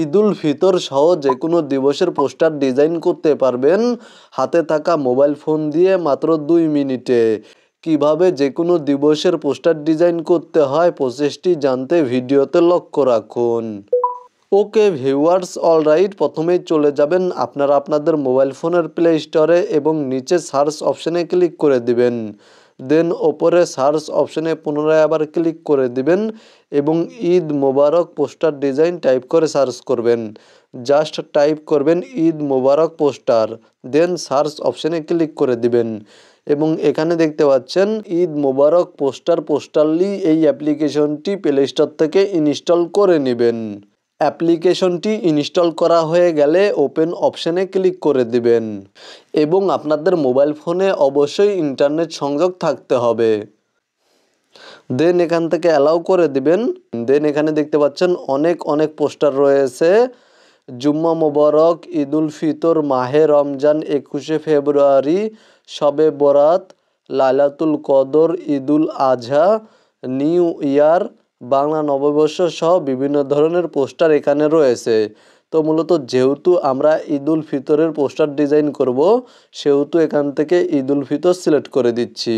ঈদুল ফিতর সহ যে কোনো দিবসের পোস্টার ডিজাইন করতে পারবেন হাতে থাকা মোবাইল ফোন দিয়ে মাত্র 2 মিনিটে। কিভাবে যে কোনো দিবসের পোস্টার ডিজাইন করতে হয় প্রসেসটি জানতে ভিডিওতে লক্ষ্য রাখুন। ওকে ভিউয়ার্স, অলরাইট, প্রথমেই চলে যাবেন আপনারা আপনাদের মোবাইল ফোনের প্লে স্টোরে এবং নিচে সার্চ অপশানে ক্লিক করে দিবেন। দেন ওপরে সার্চ অপশানে পুনরায় আবার ক্লিক করে দিবেন এবং ঈদ মোবারক পোস্টার ডিজাইন টাইপ করে সার্চ করবেন। জাস্ট টাইপ করবেন ঈদ মোবারক পোস্টার, দেন সার্চ অপশানে ক্লিক করে দিবেন এবং এখানে দেখতে পাচ্ছেন ঈদ মোবারক পোস্টারলি এই অ্যাপ্লিকেশনটি প্লে স্টোর থেকে ইনস্টল করে নেবেন। অ্যাপ্লিকেশনটি ইনস্টল করা হয়ে গেলে ওপেন অপশানে ক্লিক করে দিবেন এবং আপনাদের মোবাইল ফোনে অবশ্যই ইন্টারনেট সংযোগ থাকতে হবে। দেন এখান থেকে অ্যালাউ করে দিবেন। দেন এখানে দেখতে পাচ্ছেন অনেক পোস্টার রয়েছে। জুম্মা মোবারক, ঈদুল ফিতর, মাহে রমজান, 21শে ফেব্রুয়ারি, শবে বরাত, লাইলাতুল কদর, ঈদুল আজহা, নিউ ইয়ার, বাংলা নববর্ষ সহ বিভিন্ন ধরনের পোস্টার এখানে রয়েছে। তো মূলত যেহেতু আমরা ঈদুল ফিতরের পোস্টার ডিজাইন করব সেহেতু এখান থেকে ঈদুল ফিতর সিলেক্ট করে দিচ্ছি।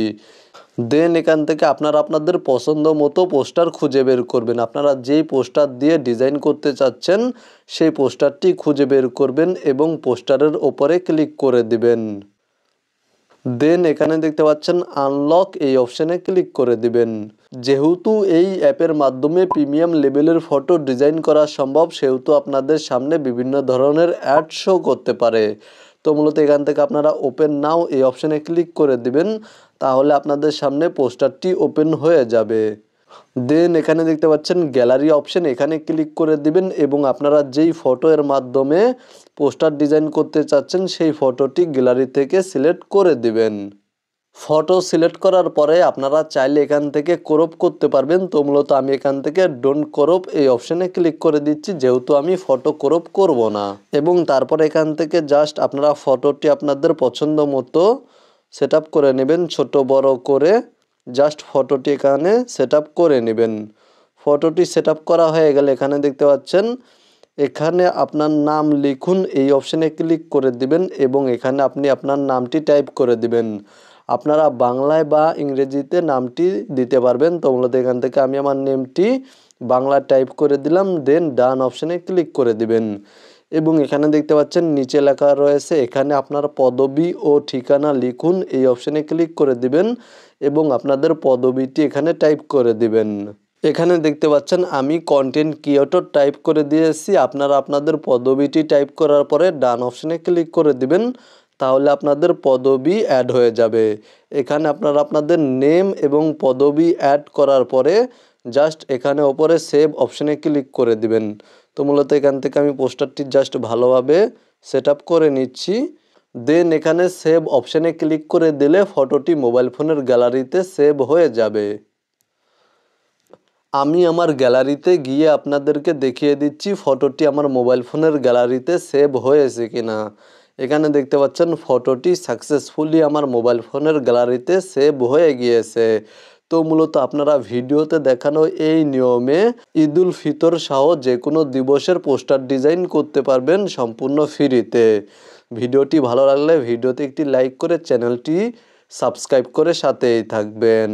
দেন এখান থেকে আপনারা আপনাদের পছন্দ মতো পোস্টার খুঁজে বের করবেন। আপনারা যেই পোস্টার দিয়ে ডিজাইন করতে চাচ্ছেন সেই পোস্টারটি খুঁজে বের করবেন এবং পোস্টারের ওপরে ক্লিক করে দিবেন। দেন এখানে দেখতে পাচ্ছেন আনলক এই অপশানে ক্লিক করে দিবেন। যেহেতু এই অ্যাপের মাধ্যমে প্রিমিয়াম লেভেলের ফটো ডিজাইন করা সম্ভব সেহেতু আপনাদের সামনে বিভিন্ন ধরনের অ্যাড শো করতে পারে। তো মূলত এখান থেকে আপনারা ওপেন নাও এই অপশানে ক্লিক করে দিবেন, তাহলে আপনাদের সামনে পোস্টারটি ওপেন হয়ে যাবে। দেন এখানে দেখতে পাচ্ছেন গ্যালারি অপশন, এখানে ক্লিক করে দিবেন এবং আপনারা যেই ফটো এর মাধ্যমে পোস্টার ডিজাইন করতে চাচ্ছেন সেই ফটোটি গ্যালারি থেকে সিলেক্ট করে দিবেন। ফটো সিলেক্ট করার পরে আপনারা চাইলে এখান থেকে ক্রপ করতে পারবেন। তো মূলত আমি এখান থেকে ডোন্ট ক্রপ এই অপশানে ক্লিক করে দিচ্ছি যেহেতু আমি ফটো ক্রপ করব না। এবং তারপর এখান থেকে জাস্ট আপনারা ফটোটি আপনাদের পছন্দ মতো সেট আপ করে নেবেন ছোট বড় করে। জাস্ট ফটোটি এখানে সেট আপ করে নেবেন। ফটোটি সেট আপ করা হয়ে গেলে এখানে দেখতে পাচ্ছেন এখানে আপনার নাম লিখুন এই অপশানে ক্লিক করে দিবেন এবং এখানে আপনি আপনার নামটি টাইপ করে দিবেন। আপনারা বাংলায় বা ইংরেজিতে নামটি দিতে পারবেন। তো মূলত এখান থেকে আমি আমার নেমটি বাংলা টাইপ করে দিলাম, দেন ডান অপশানে ক্লিক করে দিবেন এবং এখানে দেখতে পাচ্ছেন নিচে লেখা রয়েছে এখানে আপনার পদবি ও ঠিকানা লিখুন এই অপশানে ক্লিক করে দিবেন এবং আপনাদের পদবিটি এখানে টাইপ করে দিবেন। এখানে দেখতে পাচ্ছেন আমি কন্টেন্ট ক্রিয়েটর টাইপ করে দিয়েছি। আপনারা আপনাদের পদবিটি টাইপ করার পরে ডান অপশানে ক্লিক করে দিবেন, তাহলে আপনাদের পদবি অ্যাড হয়ে যাবে। এখানে আপনারা আপনাদের নেম এবং পদবি অ্যাড করার পরে জাস্ট এখানে ওপরে সেভ অপশানে ক্লিক করে দিবেন। তো মূলত এখান থেকে আমি পোস্টারটি জাস্ট ভালোভাবে সেট আপ করে নিচ্ছি। দেন এখানে সেভ অপশানে ক্লিক করে দিলে ফটোটি মোবাইল ফোনের গ্যালারিতে সেভ হয়ে যাবে। আমি আমার গ্যালারিতে গিয়ে আপনাদেরকে দেখিয়ে দিচ্ছি ফটোটি আমার মোবাইল ফোনের গ্যালারিতে সেভ হয়েছে কিনা। এখানে দেখতে পাচ্ছেন ফটোটি সাকসেসফুলি আমার মোবাইল ফোনের গ্যালারিতে সেভ হয়ে গিয়েছে। তো মূলত আপনারা ভিডিওতে দেখানো এই নিয়মে ঈদুল ফিতর সহ যে কোনো দিবসের পোস্টার ডিজাইন করতে পারবেন সম্পূর্ণ ফ্রিতে। ভিডিওটি ভালো লাগলে ভিডিওতে একটি লাইক করে চ্যানেলটি সাবস্ক্রাইব করে সাথেই থাকবেন।